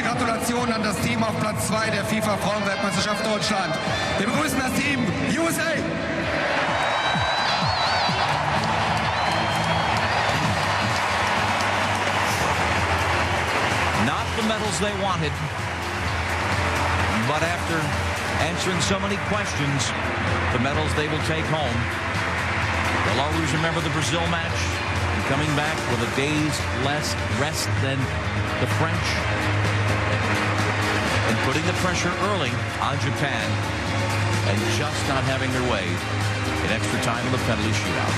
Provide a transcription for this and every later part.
herzliche Gratulation an das Team auf Platz 2 der FIFA-Frauenweltmeisterschaft Deutschland. Wir begrüßen das Team USA. Not the medals they wanted, but after answering so many questions, the medals they will take home. They'll always remember the Brazil match and coming back with a day's less rest than the French and putting the pressure early on Japan and just not having their way in extra time in the penalty shootout.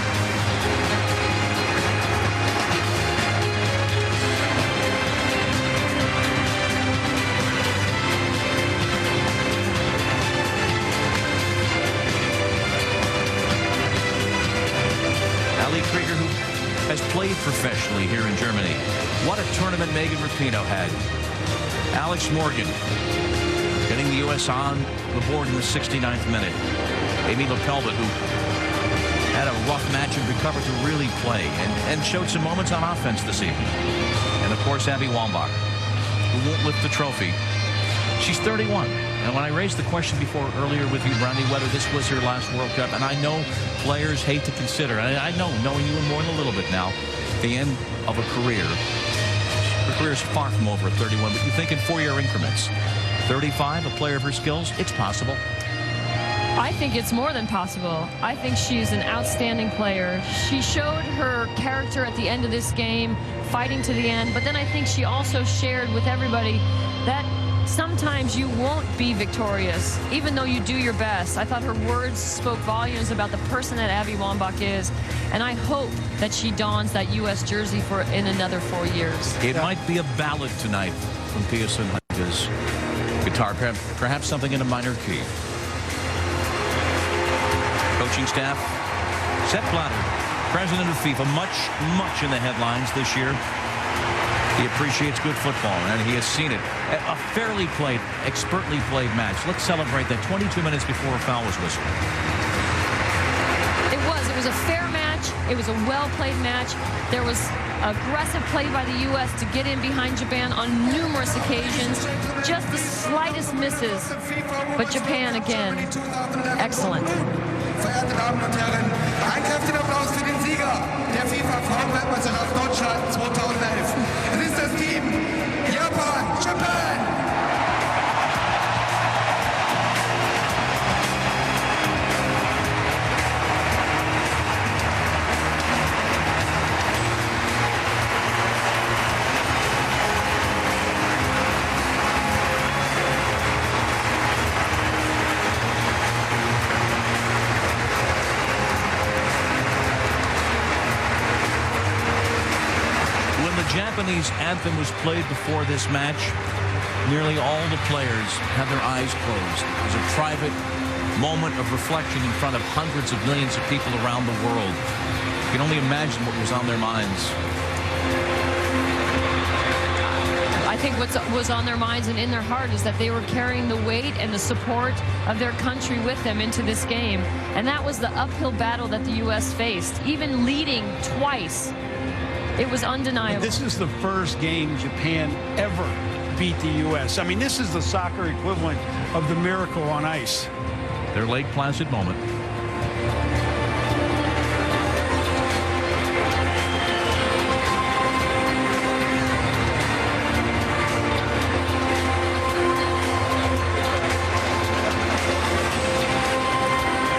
Has played professionally here in Germany. What a tournament Megan Rapinoe had. Alex Morgan getting the U.S. on the board in the 69th minute. Amy LaPelva, who had a rough match and recovered to really play and showed some moments on offense this evening. And, of course, Abby Wambach, who won't lift the trophy. She's 31. And when I raised the question before earlier with you, Brownie, whether this was her last World Cup, and I know players hate to consider, and I know, knowing you more than a little bit now, the end of a career. Her career is far from over at 31, but you think in 4-year increments. 35, a player of her skills, it's possible. I think it's more than possible. I think she's an outstanding player. She showed her character at the end of this game, fighting to the end, but then I think she also shared with everybody that sometimes you won't be victorious, even though you do your best. I thought her words spoke volumes about the person that Abby Wambach is, and I hope that she dons that U.S. jersey in another 4 years. It might be a ballad tonight from Pia Sundhay's guitar, perhaps something in a minor key. Coaching staff, Sepp Blatter, president of FIFA, much in the headlines this year. He appreciates good football, and he has seen it. A fairly played, expertly played match. Let's celebrate that 22 minutes before a foul was whistled. It was a fair match. It was a well-played match. There was aggressive play by the U.S. to get in behind Japan on numerous occasions. Just the slightest misses. But Japan, again, excellent. Verehrte Damen und Herren, einen kräftigen Applaus für den Sieger der FIFA-Frauenweltmeisterschaft Deutschland 2011. Es ist das Team Japan, Japan! Japanese anthem was played before this match. Nearly all the players had their eyes closed. It was a private moment of reflection in front of hundreds of millions of people around the world. You can only imagine what was on their minds. I think what was on their minds and in their heart is that they were carrying the weight and the support of their country with them into this game. And that was the uphill battle that the U.S. faced, even leading twice. It was undeniable. This is the first game Japan ever beat the U.S. I mean, this is the soccer equivalent of the miracle on ice. Their Lake Placid moment.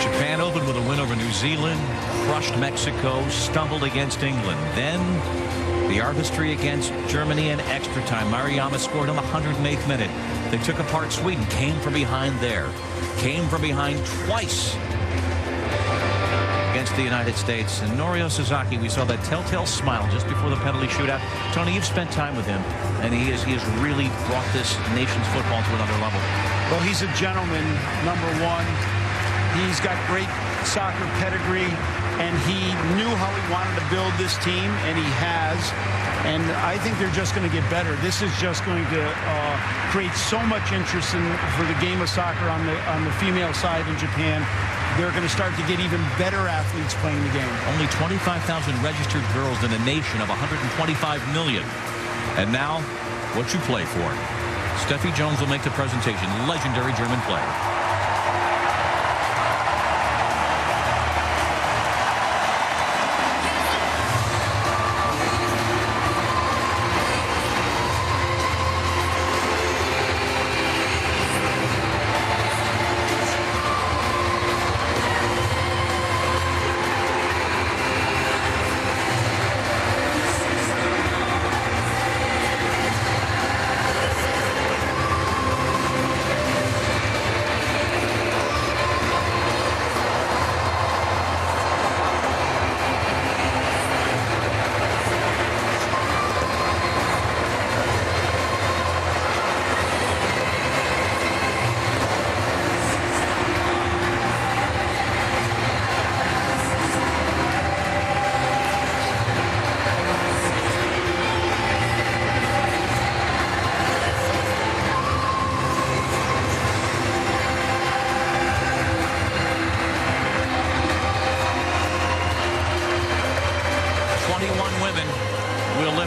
Japan opened with a win over New Zealand, crushed Mexico, stumbled against England. Then the artistry against Germany in extra time. Mariyama scored in the 108th minute. They took apart Sweden, came from behind there. Came from behind twice against the United States. And Norio Sasaki, we saw that telltale smile just before the penalty shootout. Tony, you've spent time with him, and he has really brought this nation's football to another level. Well, he's a gentleman, number one. He's got great soccer pedigree, and he knew how he wanted to build this team, and he has. And I think they're just going to get better. This is just going to create so much interest for the game of soccer on the female side in Japan. They're going to start to get even better athletes playing the game. Only 25,000 registered girls in a nation of 125 million. And now, what you play for. Steffi Jones will make the presentation. Legendary German player.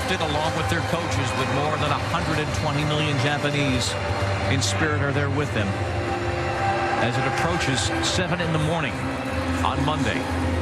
Along with their coaches, with more than 120 million Japanese in spirit are there with them as it approaches 7 in the morning on Monday.